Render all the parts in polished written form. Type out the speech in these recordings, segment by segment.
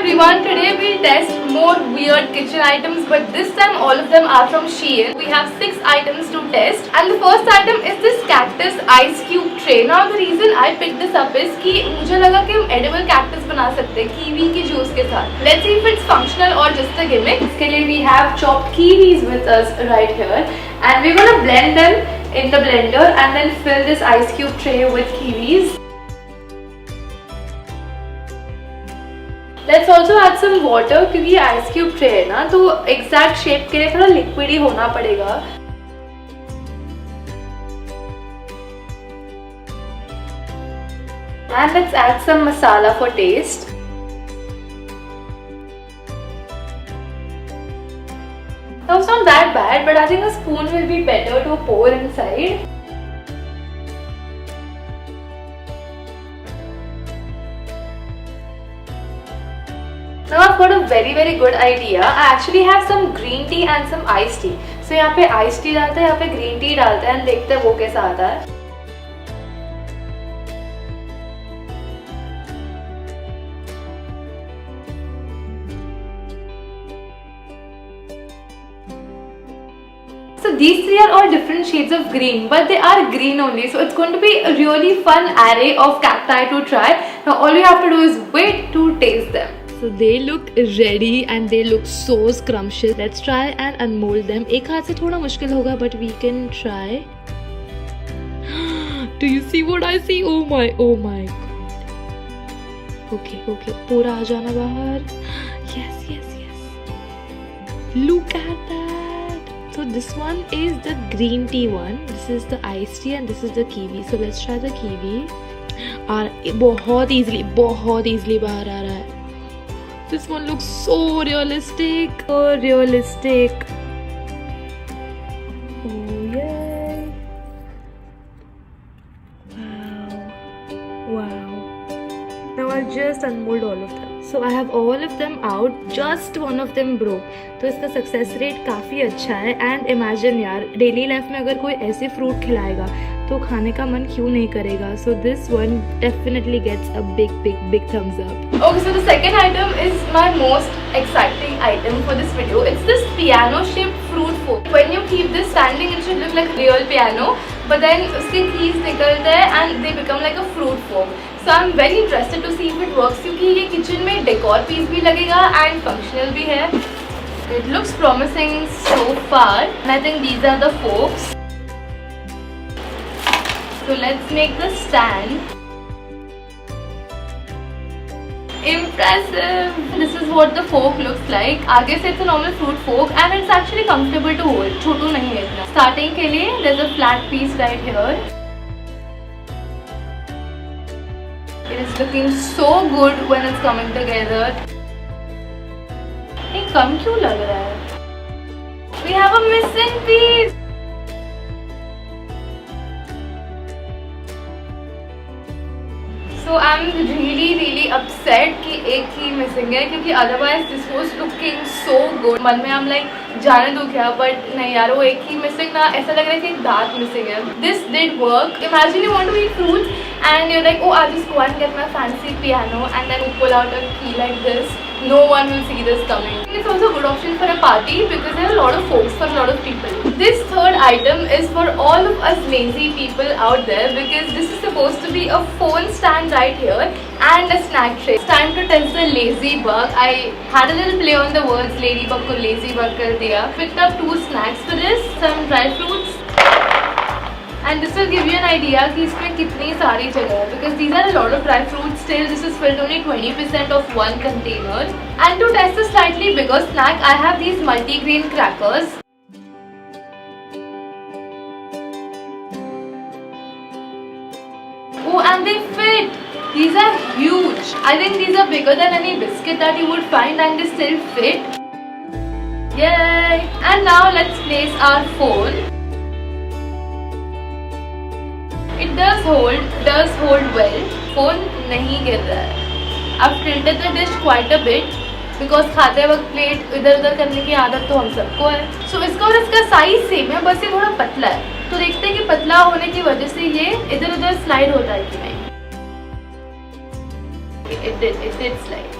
everyone, today we'll test more weird kitchen items, but this time all of them are from Shein. We have 6 items to test, and the first item is this cactus ice cube tray. Now the reason I picked this up is कि मुझे लगा कि हम edible cactus बना सकते हैं kiwi के juice के साथ. Let's see if it's functional or just a gimmick. इसके लिए we have chopped kiwis with us right here, and we're gonna blend them in the blender and then fill this ice cube tray with kiwis. Let's also add some water क्योंकि ये ice cube tray है ना, तो exact shape के लिए थोड़ा liquid ही होना पड़ेगा. And let's add some masala for taste. Now it's not that bad, but I think a spoon will be better to pour inside. Now I've got a very good idea. I actually have some green tea and some iced tea. So यहाँ पे iced tea डालते हैं, यहाँ पे green tea डालते हैं, and देखते हैं वो कैसा आता है. So these 3 are all different shades of green, but they are green only. So it's going to be a really fun array of cacti to try. Now all you have to do is wait to taste them. So they look ready and they look so scrumptious. Let's try and unmold them. एक हाथ से थोड़ा मुश्किल होगा, but we can try. Do you see what I see? Oh my god. Okay. पूरा आ जाना बाहर. Yes. Look at that. So this one is the green tea one. This is the iced tea and this is the kiwi. So let's try the kiwi. और बहुत easily बाहर आ रहा है. This one looks so realistic. Oh yeah. Wow. Now I'll just unmold all of them. So I have all of them out. Just one of them broke. तो इसका success rate काफ़ी अच्छा है. एंड इमेजिन यार, daily life में अगर कोई ऐसे फ्रूट खिलाएगा तो खाने का मन क्यों नहीं करेगा. So this one definitely gets a big thumbs up. Okay, so the second item is my most exciting item for this video. It's this piano-shaped fruit fork. When you keep this standing, it should look like a real piano, but then उसके keys निकलते हैं and they become like a fruit fork. So I'm very interested to see if it works क्योंकि ये kitchen में decor piece भी लगेगा and functional भी है. It looks promising so far, and I think these are the forks. So let's make the stand. Impressive! This is what the fork looks like. आगे से it's a normal fruit fork and it's actually comfortable to hold. छोटू नहीं है इतना. Starting के लिए there's a flat piece right here. It is looking so good when it's coming together. ये कम क्यों लग रहा है? We have a missing piece. So I'm really upset कि एक ही missing है क्योंकि otherwise this was looking so good. मन में I'm like जाने दो क्या, but नहीं यार, वो एक ही missing ना, ऐसा लग रहा है कि एक दांत missing है. This did work. Imagine you want to eat fruits and you're like, oh, I'll just go and get my fancy piano and then you pull out a key like this. No one will see this coming. It's also a good option for a party because there are a lot of forks for a lot of people. This third item is for all of us lazy people out there because this is supposed to be a phone stand right here and a snack tray. It's time to test the lazy bug. I had a little play on the words, ladybug ko lazy bug kar diya. Picked up 2 snacks for this, some dry fruits. And this will give you an idea कि इसमें कितनी सारी जगह है because these are a lot of dry fruits. Still, this is filled only 20% of one container. And to test a slightly bigger snack, I have these multi-grain crackers. Oh, and they fit. These are huge. I think these are bigger than any biscuit that you would find, and they still fit. Yay! And now let's place our phone. It does hold well. Phone नहीं गिर रहा है. I've tilted the dish quite a bit because खाते वक्त plate इधर उधर करने की आदत तो हम सबको है. So इसका और इसका साइज सेम है, बस ये थोड़ा पतला है. तो देखते हैं कि पतला होने की वजह से ये इधर उधर स्लाइड होता है कि नहीं. It did slide.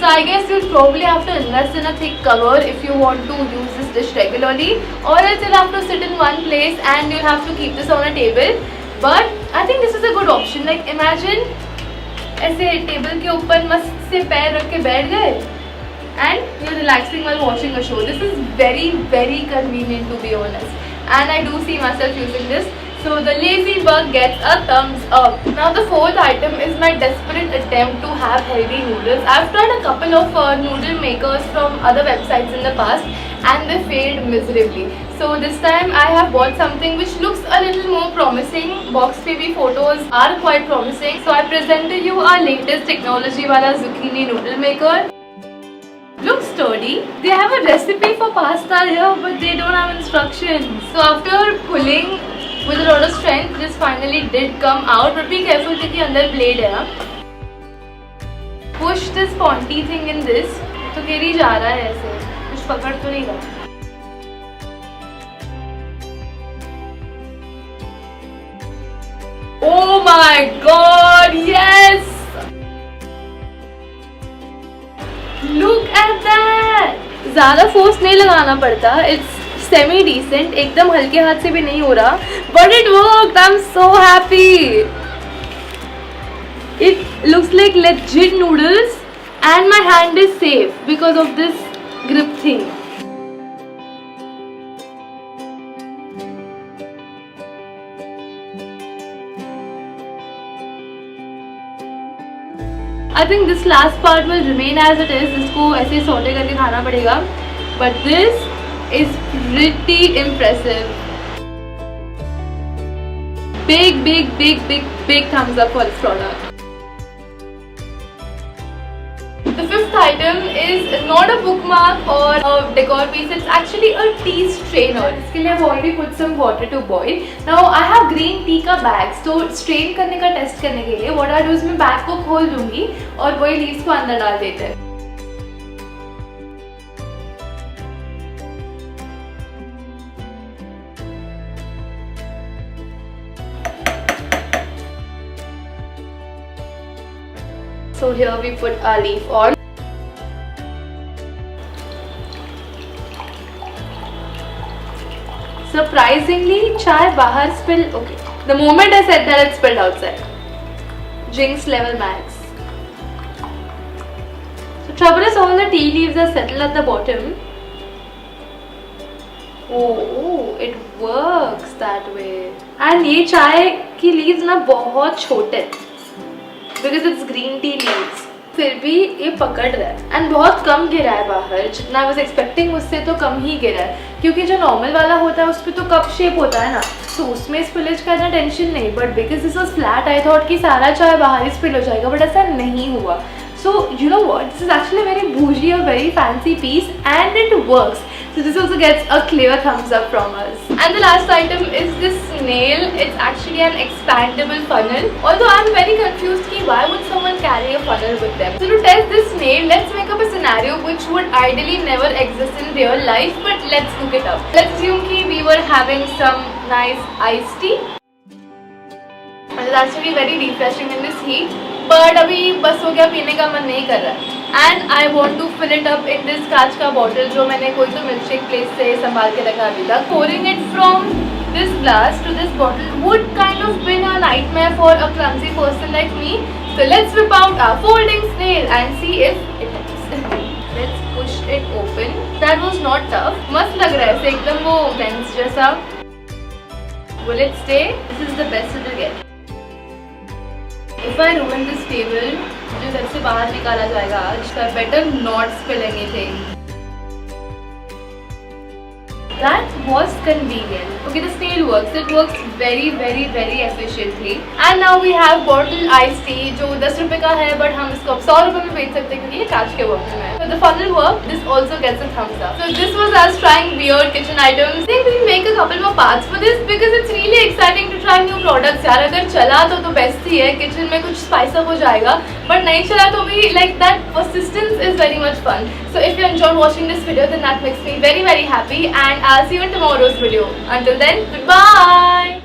So I guess you'll probably have to invest in a thick cover if you want to use this dish regularly, or else you'll have to sit in one place and you'll have to keep this on a table. But I think this is a good option. Like imagine ऐसे table के ऊपर मस्त से पैर रख के बैठ गए and you're relaxing while watching a show. This is very convenient, to be honest, and I do see myself using this. So the Lazy Bug gets a thumbs up. Now the fourth item is my desperate attempt to have healthy noodles. I've tried a couple of noodle makers from other websites in the past and they failed miserably. So this time I have bought something which looks a little more promising. Box pe bhi photos are quite promising. So I present to you our latest technology wala zucchini noodle maker. Looks sturdy. They have a recipe for pasta here, but they don't have instructions. So after pulling with a lot of strength, this finally did come out. But be careful क्योंकि अंदर blade है ना. Push this pointy thing in this. तो गिरी जा रहा है ऐसे. कुछ पकड़ तो नहीं रहा. Oh my God! Yes! Look at that! ज़्यादा फोर्स नहीं लगाना पड़ता. It's semi decent, एकदम हल्के हाथ से भी नहीं हो रहा, but it worked. I'm so happy. It looks like legit noodles and my hand is safe because of this grip thing. I think this last part will remain as it is. इसको ऐसे sauté करके खाना पड़ेगा, but this is pretty impressive. Big thumbs up for this product. The fifth item is not a bookmark or a decor piece. It's actually a tea strainer. इसके लिए I've already put some water to boil. Now I have green tea का bag. तो strain करने का test करने के लिए what I do is मैं bag को खोल दूँगी और वही leaves को अंदर डाल देते हैं. So here we put our leaf on. Surprisingly, chai bahar spill. Okay. The moment I said that, it spilled outside. Jinx level max. So trouble is all the tea leaves are settled at the bottom. Oh, it works that way. And ये चाय की leaves ना बहुत छोटे. Because it's green tea leaves. फिर भी ये पकड़ रहा है एंड बहुत कम गिरा है बाहर. जितना आई वाज एक्सपेक्टिंग उससे तो कम ही गिरा है, क्योंकि जो नॉर्मल वाला होता है उस पर तो कप शेप होता है ना, तो उसमें स्पिलेज का इतना टेंशन नहीं. But because this was flat I thought कि सारा चाय बाहर ही स्पिल हो जाएगा, बट ऐसा नहीं हुआ. So you know what? This is actually very bougie, a very fancy piece, and it works. So this also gets a clear thumbs up from us. And the last item is this snail. It's actually an expandable funnel. Although I'm very confused ki why would someone carry a funnel with them. So to test this snail, let's make up a scenario which would ideally never exist in real life, but let's cook it up. Let's assume ki we were having some nice iced tea. And it's actually very refreshing in this heat. But अभी बस हो गया, पीने का मन नहीं कर रहा है. And I want to fill it up in this कांच का बॉटल जो मैंने कोई तो मिल्क शेक प्लेस से संभाल के रखा अभी तक. Pouring it from this glass to this bottle would kind of been a nightmare for a clumsy person like me. So let's whip out our folding snail and see if it helps. Let's push it open. That was not tough. मस्त लग रहा है ऐसे एकदम वो lens जैसा. Will it stay? This is the best it will get. If I ruin this table, मुझे घर से बाहर निकाला जाएगा आज. So I better not spill anything. That was convenient. Okay, the snail works. It works very efficiently. And now we have bottle iced tea जो 10 रुपए का है, but हम इसको 100 रुपए में बेच सकते हैं क्योंकि ये कांच के बॉटल में है. So the funnel worked. This also gets a thumbs up. So this was us trying weird kitchen items. I think we'll make a couple more parts for this because it's really exciting to try new products. यार अगर चला तो best ही है. Kitchen में कुछ spice up हो जाएगा, but नहीं चला तो भी like that persistence is very much fun. So if you enjoyed watching this video, then that makes me very happy, and I'll see you in tomorrow's video. Until then, goodbye.